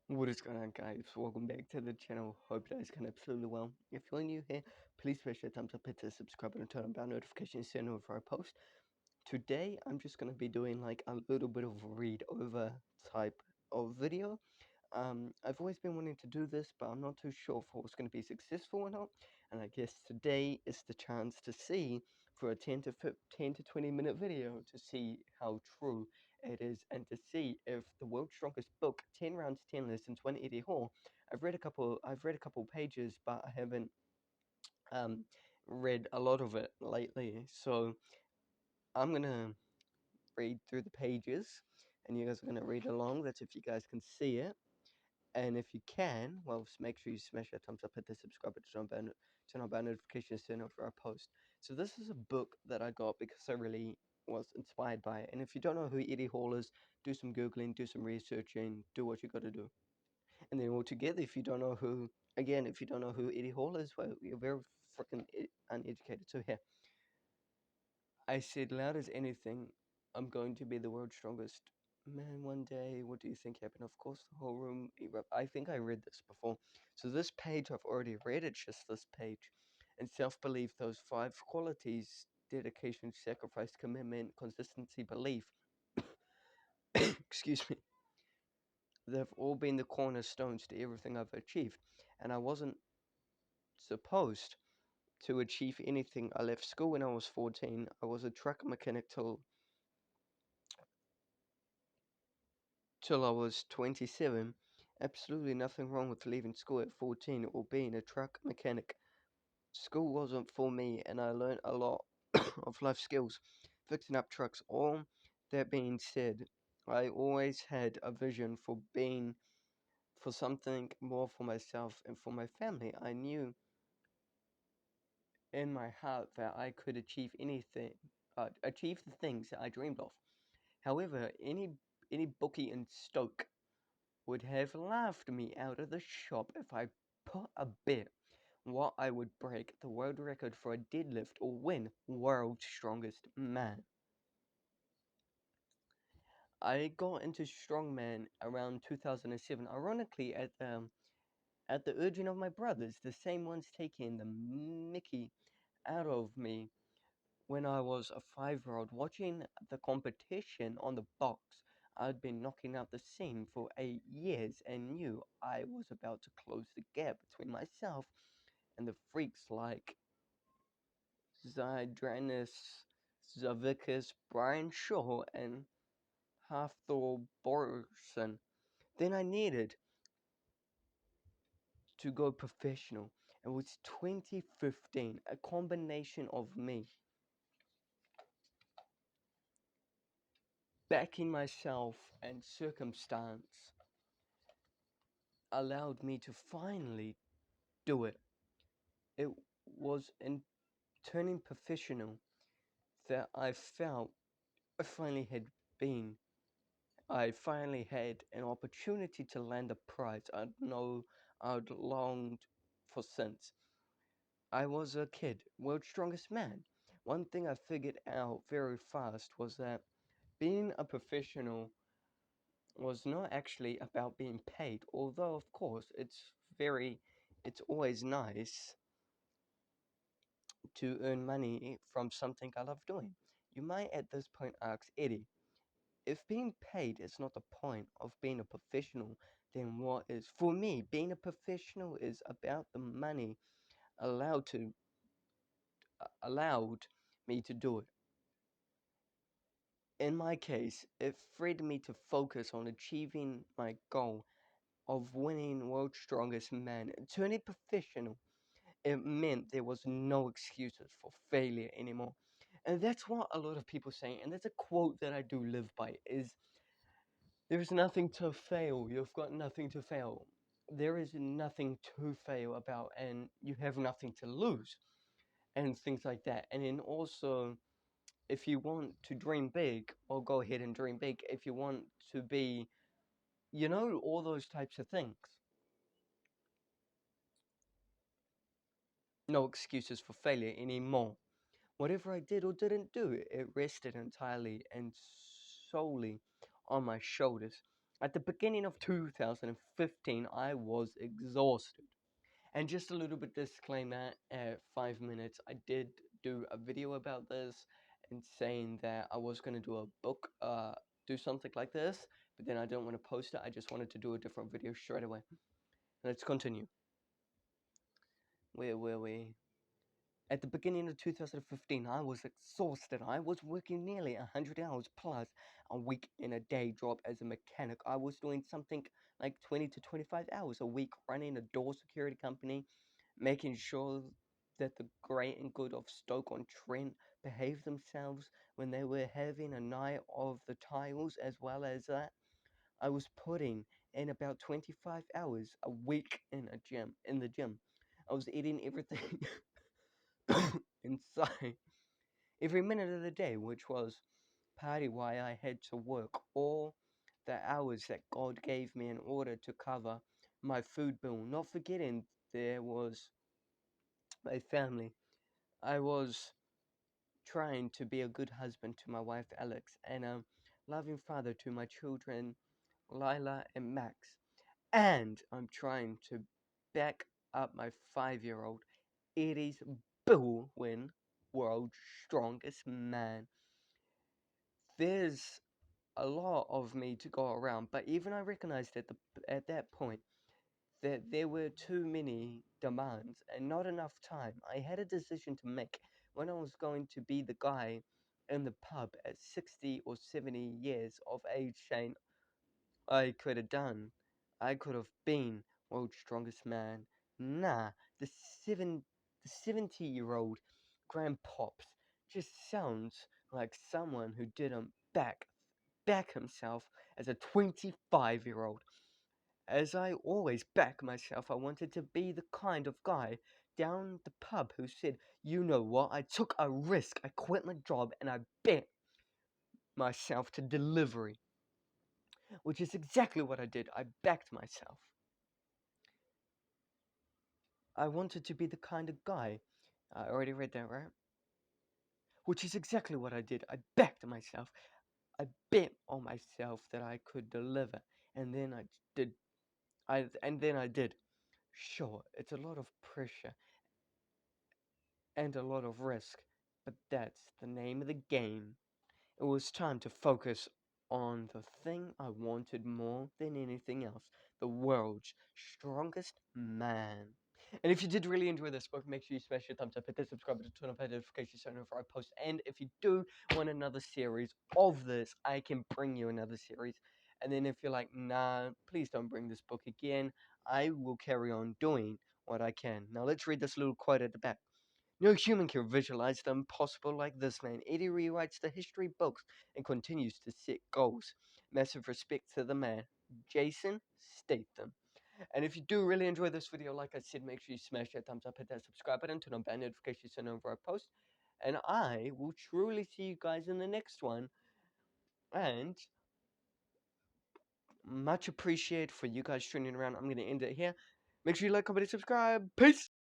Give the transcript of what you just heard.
What is going on, guys? Welcome back to the channel. Hope you guys can absolutely well. If you're new here, please press the thumbs up, hit the subscribe button, turn on bell notifications, send over our post. Today, I'm just gonna be doing like a little bit of read over type of video. I've always been wanting to do this, but I'm not too sure if it was going to be successful or not. And I guess today is the chance to see for a 10 to 20 minute video to see how true it is and to see if the world's strongest book, 10 rounds, 10 lessons, one Eddie Hall. I've read a couple pages, but I haven't um read a lot of it lately. So I'm gonna read through the pages, and you guys are gonna read along. That's if you guys can see it. And if you can, well, make sure you smash that thumbs up, hit the subscribe button, turn on bell notifications, turn on for our post. So this is a book that I got because I really was inspired by it. And if you don't know who Eddie Hall is, do some Googling, do some researching, do what you got to do. And then altogether, if you don't know who Eddie Hall is, well, you're very freaking uneducated. So here, I said loud as anything, I'm going to be the world's strongest man one day. What do you think happened? Of course, the whole room erupted. I think I read this before. So this page I've already read. It's just this page. And self-belief, those 5 qualities: dedication, sacrifice, commitment, consistency, belief. Excuse me. They've all been the cornerstones to everything I've achieved. And I wasn't supposed to achieve anything. I left school when I was 14. I was a truck mechanic till I was 27. Absolutely nothing wrong with leaving school at 14 or being a truck mechanic. School wasn't for me, and I learned a lot of life skills fixing up trucks. All that being said, I always had a vision for something more for myself and for my family. I knew in my heart that I could achieve anything, achieve the things that I dreamed of. However, any bookie in Stoke would have laughed me out of the shop if I put a bet what I would break the world record for a deadlift or win world's strongest man. I got into strongman around 2007, ironically at the urging of my brothers, the same ones taking the mickey out of me when I was a 5-year-old watching the competition on the box. I'd been knocking out the scene for 8 years and knew I was about to close the gap between myself and the freaks like Zydranus Zavicus, Brian Shaw, and Hafthor Borson. Then I needed to go professional. It was 2015, a combination of me backing myself and circumstance allowed me to finally do it. It was in turning professional that I felt I finally had been. I finally had an opportunity to land a prize I'd longed for since. I was a kid, world's strongest man. One thing I figured out very fast was that being a professional was not actually about being paid, although of course it's always nice to earn money from something I love doing. You might at this point ask, Eddie, if being paid is not the point of being a professional, then what is? For me, being a professional is about the money allowed to allowed me to do it. In my case, it freed me to focus on achieving my goal of winning World's Strongest Man. Turning professional, it meant there was no excuses for failure anymore. And that's what a lot of people say, and that's a quote that I do live by, is there's nothing to fail. You've got nothing to fail. There is nothing to fail about, and you have nothing to lose, and things like that. And then also, if you want to dream big, or go ahead and dream big. If you want to be, all those types of things. No excuses for failure anymore. Whatever I did or didn't do, it rested entirely and solely on my shoulders. At the beginning of 2015, I was exhausted. And just a little bit disclaimer, 5 minutes, I did do a video about this and saying that I was going to do a book, do something like this, but then I don't want to post it. I just wanted to do a different video straight away. Let's continue. Where were we? At the beginning of 2015, I was exhausted. I was working nearly 100 hours plus a week in a day job as a mechanic. I was doing something like 20 to 25 hours a week running a door security company, making sure that the great and good of Stoke-on-Trent behaved themselves when they were having a night of the tiles, as well as that. I was putting in about 25 hours a week in the gym. I was eating everything inside every minute of the day, which was partly why I had to work all the hours that God gave me in order to cover my food bill. Not forgetting there was my family. I was trying to be a good husband to my wife Alex and a loving father to my children Lila and Max. And I'm trying to back up my 5-year-old Eddie's Baldwin, world's strongest man. There's a lot of me to go around, but even I recognized at that point that there were too many demands and not enough time. I had a decision to make when I was going to be the guy in the pub at 60 or 70 years of age saying, I could have done. I could have been world's strongest man. Nah, the 70-year-old grandpops just sounds like someone who didn't back himself as a 25-year-old. As I always back myself, I wanted to be the kind of guy down the pub who said, you know what, I took a risk, I quit my job and I bet myself to delivery. Which is exactly what I did. I backed myself. I wanted to be the kind of guy. I already read that, right? Which is exactly what I did. I backed myself. I bet on myself that I could deliver. And then I did. And then I did. Sure, it's a lot of pressure and a lot of risk, but that's the name of the game. It was time to focus on the thing I wanted more than anything else, the world's strongest man. And if you did really enjoy this book, make sure you smash your thumbs up, hit the subscribe button, turn on notifications so whenever I post. And if you do want another series of this, I can bring you another series. And then if you're like, nah, please don't bring this book again, I will carry on doing what I can. Now let's read this little quote at the back. No human can visualize the impossible like this man. Eddie rewrites the history books and continues to set goals. Massive respect to the man, Jason Statham. And if you do really enjoy this video, like I said, make sure you smash that thumbs up, hit that subscribe button, turn on bell notifications so whenever I post. And I will truly see you guys in the next one. And much appreciated for you guys tuning around. I'm going to end it here. Make sure you like, comment, and subscribe. Peace!